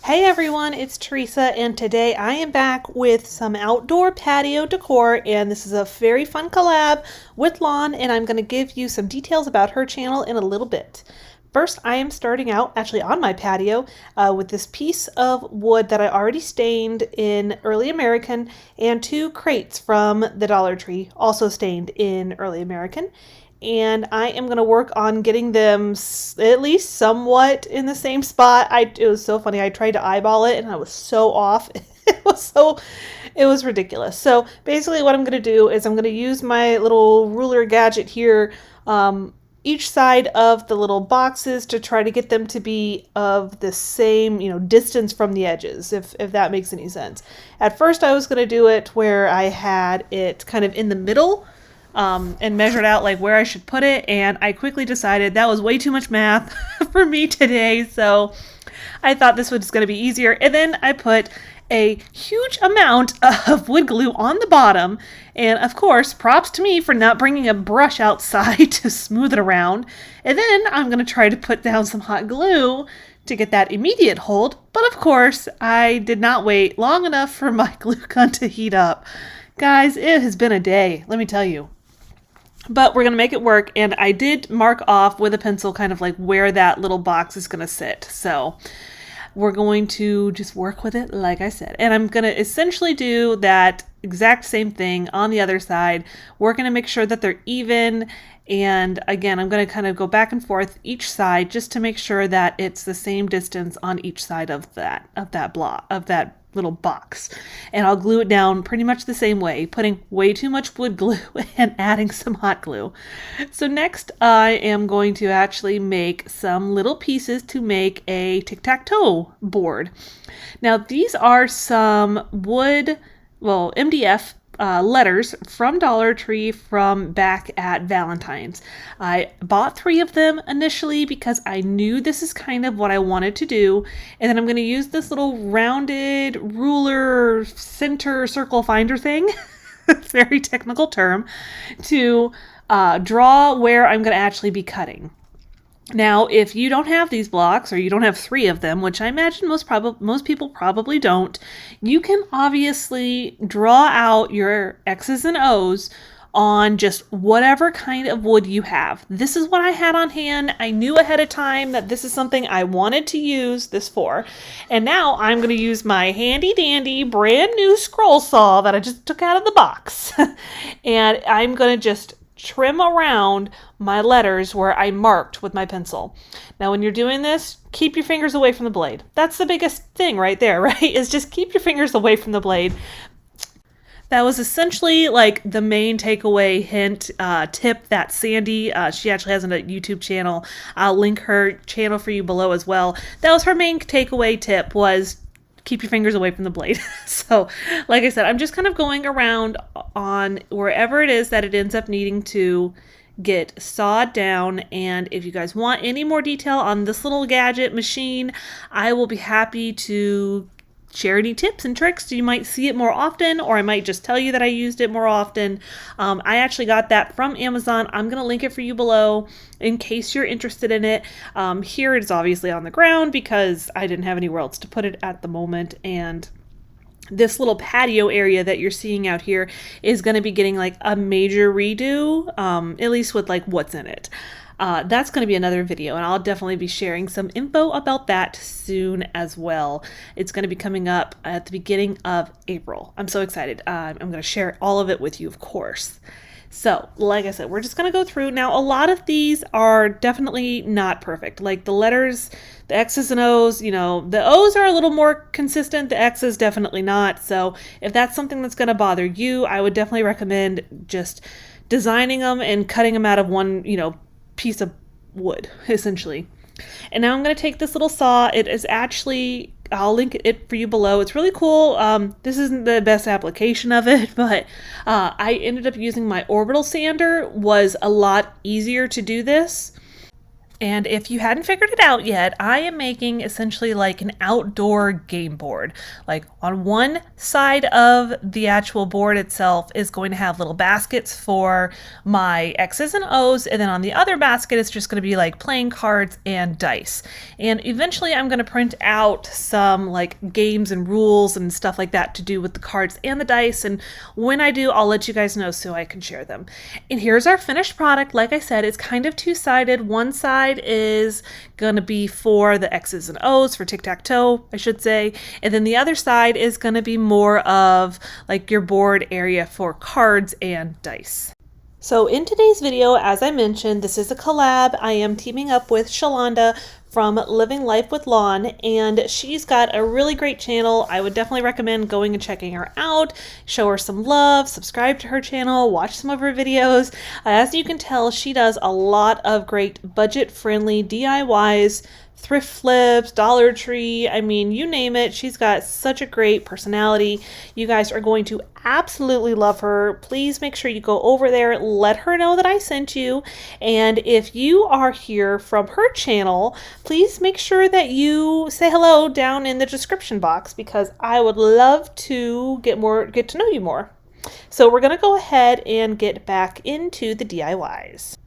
Hey everyone, it's Theresa, and today I am back with some outdoor patio decor, and this is a very fun collab with Lawn, and I'm going to give you some details about her channel in a little bit. First, I am starting out actually on my patio with this piece of wood that I already stained in Early American and two crates from the Dollar Tree, also stained in Early American. And I am going to work on getting them at least somewhat in the same spot. It was so funny. I tried to eyeball it and I was so off. It was ridiculous. So basically what I'm going to do is I'm going to use my little ruler gadget here, each side of the little boxes to try to get them to be of the same, distance from the edges, if that makes any sense. At first I was going to do it where I had it kind of in the middle, and measured out like where I should put it, and I quickly decided that was way too much math for me today, so I thought this was going to be easier, and then I put a huge amount of wood glue on the bottom, and of course props to me for not bringing a brush outside to smooth it around. And then I'm going to try to put down some hot glue to get that immediate hold, but of course I did not wait long enough for my glue gun to heat up. Guys, it has been a day, let me tell you. But we're going to make it work, and I did mark off with a pencil kind of like where that little box is going to sit. So we're going to just work with it, like I said. And I'm going to essentially do that exact same thing on the other side. We're going to make sure that they're even. And again, I'm going to kind of go back and forth each side just to make sure that it's the same distance on each side of that block, of that little box. And I'll glue it down pretty much the same way, putting way too much wood glue and adding some hot glue. So next I am going to actually make some little pieces to make a Tic Tac Toe board. Now these are some wood, MDF letters from Dollar Tree from back at Valentine's. I bought 3 of them initially because I knew this is kind of what I wanted to do, and then I'm going to use this little rounded ruler center circle finder thing, very technical term, to draw where I'm going to actually be cutting. Now, if you don't have these blocks, or you don't have 3 of them, which I imagine most people probably don't, you can obviously draw out your X's and O's on just whatever kind of wood you have. This is what I had on hand. I knew ahead of time that this is something I wanted to use this for. And now I'm going to use my handy dandy brand new scroll saw that I just took out of the box. And I'm going to just trim around my letters where I marked with my pencil. Now when you're doing this, keep your fingers away from the blade. That's the biggest thing right there, right? Is just keep your fingers away from the blade. That was essentially like the main takeaway hint tip that Sandy, she actually has a YouTube channel. I'll link her channel for you below as well. That was her main takeaway tip, was keep your fingers away from the blade. So like I said, I'm just kind of going around on wherever it is that it ends up needing to get sawed down. And if you guys want any more detail on this little gadget machine, I will be happy to share any tips and tricks. You might see it more often, or I might just tell you that I used it more often. I actually got that from Amazon. I'm going to link it for you below in case you're interested in it. Here it is obviously on the ground because I didn't have anywhere else to put it at the moment. And this little patio area that you're seeing out here is going to be getting like a major redo, at least with like what's in it. That's going to be another video, and I'll definitely be sharing some info about that soon as well. It's going to be coming up at the beginning of April. I'm so excited. I'm going to share all of it with you, of course. So, like I said, we're just going to go through. Now, a lot of these are definitely not perfect. Like the letters, the X's and O's, the O's are a little more consistent. The X's definitely not. So if that's something that's going to bother you, I would definitely recommend just designing them and cutting them out of one, piece of wood, essentially. And now I'm going to take this little saw. It is actually, I'll link it for you below. It's really cool. This isn't the best application of it, but I ended up using my orbital sander. Was a lot easier to do this. And if you hadn't figured it out yet, I am making essentially like an outdoor game board. Like on one side of the actual board itself is going to have little baskets for my X's and O's, and then on the other basket it's just going to be like playing cards and dice. And eventually I'm going to print out some like games and rules and stuff like that to do with the cards and the dice, and when I do, I'll let you guys know so I can share them. And here's our finished product. Like I said, it's kind of two-sided. One side is going to be for the X's and O's, for Tic Tac Toe, I should say. And then the other side is going to be more of like your board area for cards and dice. So in today's video, as I mentioned, this is a collab. I am teaming up with Shalonda from Living Life with Lawn, and she's got a really great channel. I would definitely recommend going and checking her out, show her some love, subscribe to her channel, watch some of her videos. As you can tell, she does a lot of great budget-friendly DIYs, thrift flips, Dollar Tree, I mean, you name it. She's got such a great personality. You guys are going to absolutely love her. Please make sure you go over there, let her know that I sent you. And if you are here from her channel, please make sure that you say hello down in the description box, because I would love to get to know you more. So we're going to go ahead and get back into the DIYs.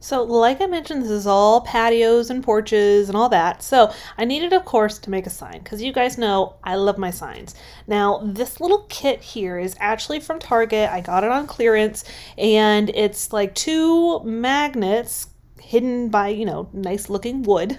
So like I mentioned, this is all patios and porches and all that. So I needed, of course, to make a sign, because you guys know I love my signs. Now, this little kit here is actually from Target. I got it on clearance, and it's like 2 magnets hidden by, you know, nice looking wood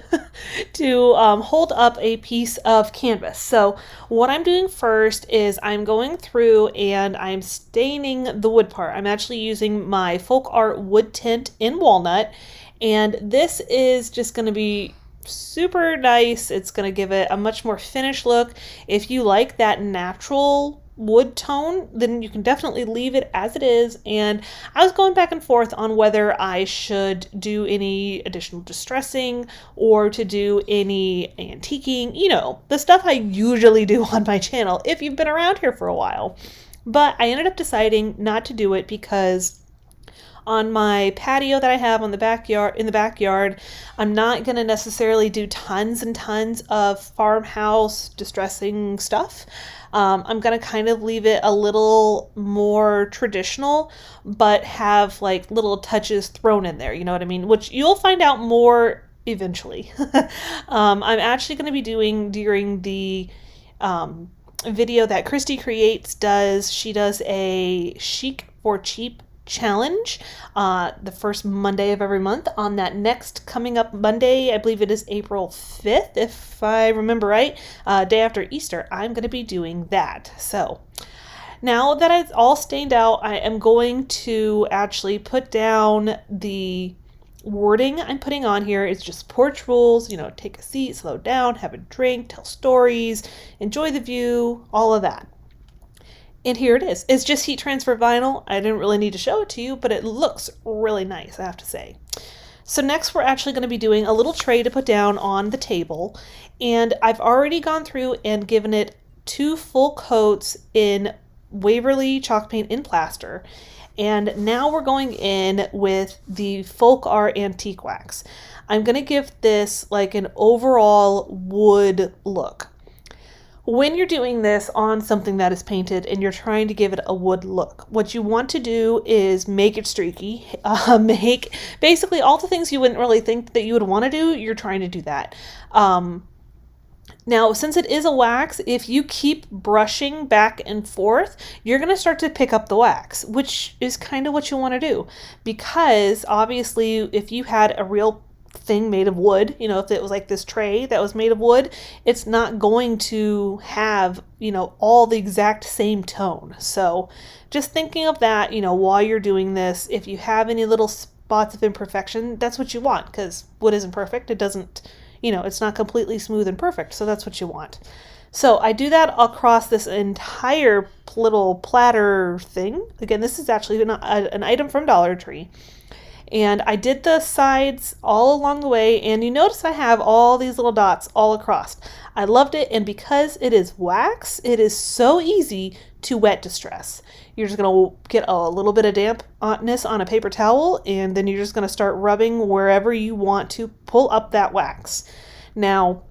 to hold up a piece of canvas. So what I'm doing first is I'm going through and I'm staining the wood part. I'm actually using my Folk Art wood tint in Walnut, and this is just going to be super nice. It's going to give it a much more finished look. If you like that natural wood tone, then you can definitely leave it as it is. And I was going back and forth on whether I should do any additional distressing or to do any antiquing, you know, the stuff I usually do on my channel if you've been around here for a while. But I ended up deciding not to do it because on my patio that I have in the backyard, I'm not going to necessarily do tons and tons of farmhouse distressing stuff. I'm going to kind of leave it a little more traditional, but have like little touches thrown in there, you know what I mean? Which you'll find out more eventually. I'm actually going to be doing during the video that Christy Creates does. She does a Chic for Cheap challenge the first Monday of every month. On that next coming up Monday, I believe it is April 5th, if I remember right, day after Easter, I'm going to be doing that. So now that it's all stained out, I am going to actually put down the wording I'm putting on here. It's just Porch Rules, you know, take a seat, slow down, have a drink, tell stories, enjoy the view, all of that. And here it is. It's just heat transfer vinyl. I didn't really need to show it to you, but it looks really nice, I have to say. So next we're actually going to be doing a little tray to put down on the table. And I've already gone through and given it 2 full coats in Waverly chalk paint in plaster. And now we're going in with the Folk Art Antique Wax. I'm going to give this like an overall wood look. When you're doing this on something that is painted and you're trying to give it a wood look, what you want to do is make it streaky, make basically all the things you wouldn't really think that you would want to do, you're trying to do that. Now, since it is a wax, if you keep brushing back and forth, you're going to start to pick up the wax, which is kind of what you want to do. Because obviously, if you had a real thing made of wood, you know, if it was like this tray that was made of wood, it's not going to have, you know, all the exact same tone. So just thinking of that, you know, while you're doing this, if you have any little spots of imperfection, that's what you want, because wood isn't perfect. It doesn't, you know, it's not completely smooth and perfect. So that's what you want. So I do that across this entire little platter thing. Again, this is actually an item from Dollar Tree. And I did the sides all along the way, and you notice I have all these little dots all across. I loved it, and because it is wax, it is so easy to wet distress. You're just going to get a little bit of dampness on a paper towel, and then you're just going to start rubbing wherever you want to pull up that wax. Now,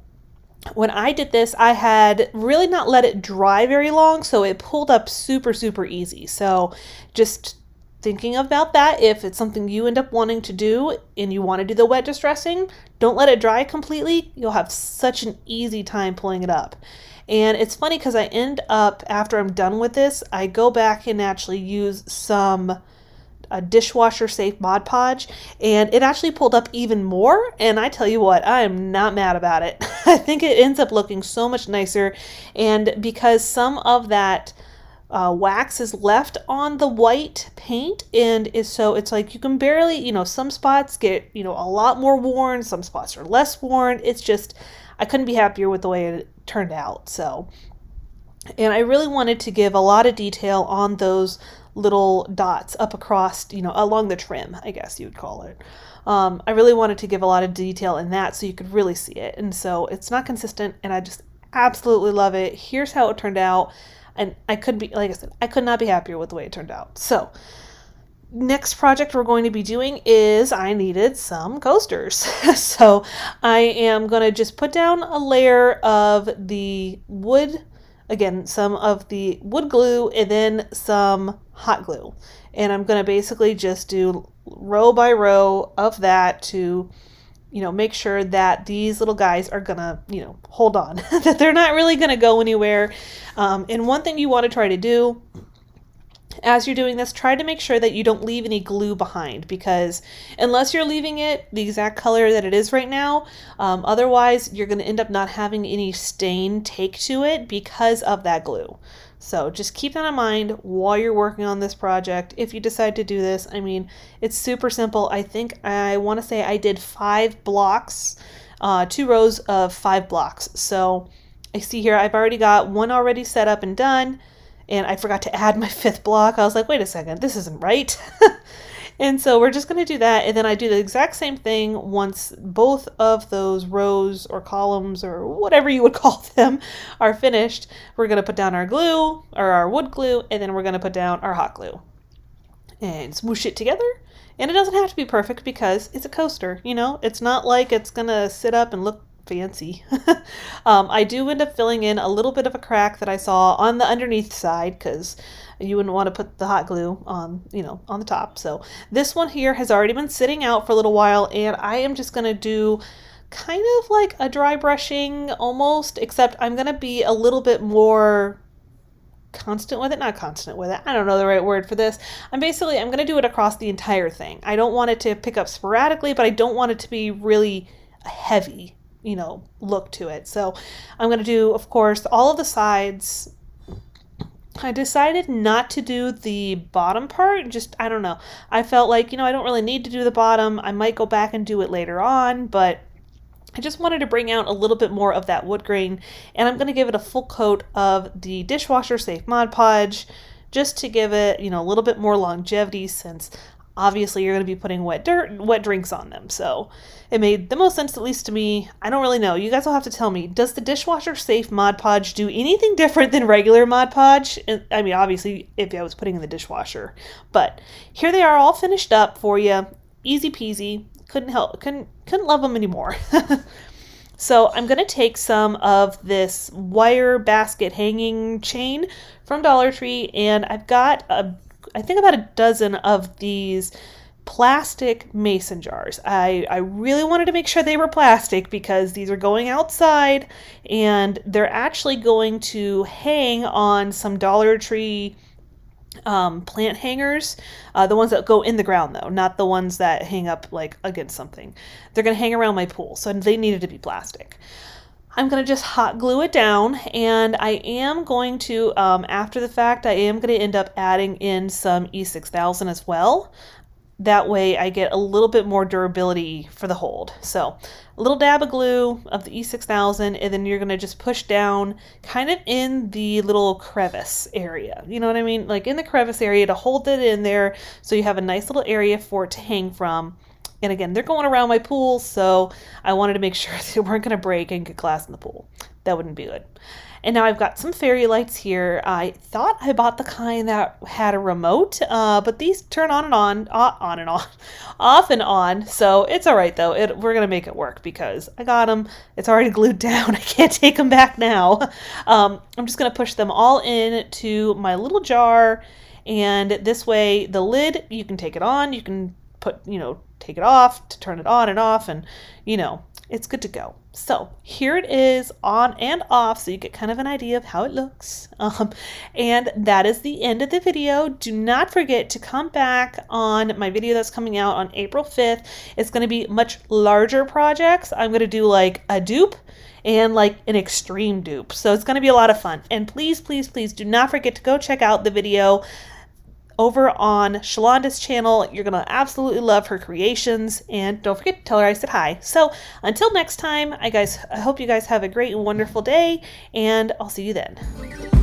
when I did this, I had really not let it dry very long, so it pulled up super, super easy. So just thinking about that, if it's something you end up wanting to do and you want to do the wet distressing, don't let it dry completely. You'll have such an easy time pulling it up. And it's funny because I end up, after I'm done with this, I go back and actually use some dishwasher safe Mod Podge, and it actually pulled up even more. And I tell you what, I am not mad about it. I think it ends up looking so much nicer, and because some of that wax is left on the white paint, and so it's like you can barely, some spots get a lot more worn, some spots are less worn. It's just, I couldn't be happier with the way it turned out. So, and I really wanted to give a lot of detail on those little dots up across, along the trim, I guess you would call it. I really wanted to give a lot of detail in that so you could really see it. And so it's not consistent, and I just absolutely love it. Here's how it turned out. And I could not be happier with the way it turned out. So next project we're going to be doing is I needed some coasters. So I am going to just put down a layer of the wood, again, some of the wood glue, and then some hot glue. And I'm going to basically just do row by row of that to make sure that these little guys are gonna, hold on, that they're not really gonna go anywhere. And one thing you want to try to do as you're doing this, try to make sure that you don't leave any glue behind, because unless you're leaving it the exact color that it is right now, otherwise you're going to end up not having any stain take to it because of that glue. So just keep that in mind while you're working on this project. If you decide to do this, I mean, it's super simple. I think I want to say I did 5 blocks, 2 rows of 5 blocks. So I see here I've already got one already set up and done, and I forgot to add my 5th block. I was like, wait a second, this isn't right. And so we're just going to do that, and then I do the exact same thing once both of those rows or columns or whatever you would call them are finished. We're going to put down our glue, or our wood glue, and then we're going to put down our hot glue and smoosh it together. And it doesn't have to be perfect because it's a coaster, it's not like it's going to sit up and look fancy. I do end up filling in a little bit of a crack that I saw on the underneath side, because you wouldn't want to put the hot glue on, on the top. So this one here has already been sitting out for a little while, and I am just going to do kind of like a dry brushing almost, except I'm going to be a little bit more constant with it, not constant with it. I don't know the right word for this. I'm going to do it across the entire thing. I don't want it to pick up sporadically, but I don't want it to be really heavy, look to it. So I'm going to do, of course, all of the sides. I decided not to do the bottom part. Just, I don't know. I felt like, I don't really need to do the bottom. I might go back and do it later on, but I just wanted to bring out a little bit more of that wood grain, and I'm going to give it a full coat of the dishwasher safe Mod Podge just to give it, a little bit more longevity, since obviously you're going to be putting wet drinks on them. So it made the most sense, at least to me. I don't really know. You guys will have to tell me. Does the dishwasher safe Mod Podge do anything different than regular Mod Podge? I mean, obviously, if I was putting in the dishwasher. But here they are all finished up for you. Easy peasy. Couldn't love them anymore. So I'm going to take some of this wire basket hanging chain from Dollar Tree, and I've got I think about a dozen of these plastic mason jars. I really wanted to make sure they were plastic because these are going outside, and they're actually going to hang on some Dollar Tree plant hangers, the ones that go in the ground though, not the ones that hang up like against something. They're going to hang around my pool, so they needed to be plastic. I'm going to just hot glue it down, and I am going to, after the fact, I am going to end up adding in some E6000 as well. That way I get a little bit more durability for the hold. So a little dab of glue of the E6000, and then you're going to just push down kind of in the little crevice area. You know what I mean? Like in the crevice area to hold it in there so you have a nice little area for it to hang from. And again, they're going around my pool, so I wanted to make sure they weren't going to break and get glass in the pool. That wouldn't be good. And now I've got some fairy lights here. I thought I bought the kind that had a remote, but these turn on and on and on, off and on. So it's all right, though. We're going to make it work because I got them. It's already glued down. I can't take them back now. I'm just going to push them all in to my little jar. And this way, the lid, you can take it on. You can take it off to turn it on and off. And, it's good to go. So here it is on and off, so you get kind of an idea of how it looks. And that is the end of the video. Do not forget to come back on my video that's coming out on April 5th. It's going to be much larger projects. I'm going to do like a dupe and like an extreme dupe. So it's going to be a lot of fun. And please, please, please do not forget to go check out the video over on Shalonda's channel. You're going to absolutely love her creations, and don't forget to tell her I said hi. So until next time, I hope you guys have a great and wonderful day, and I'll see you then.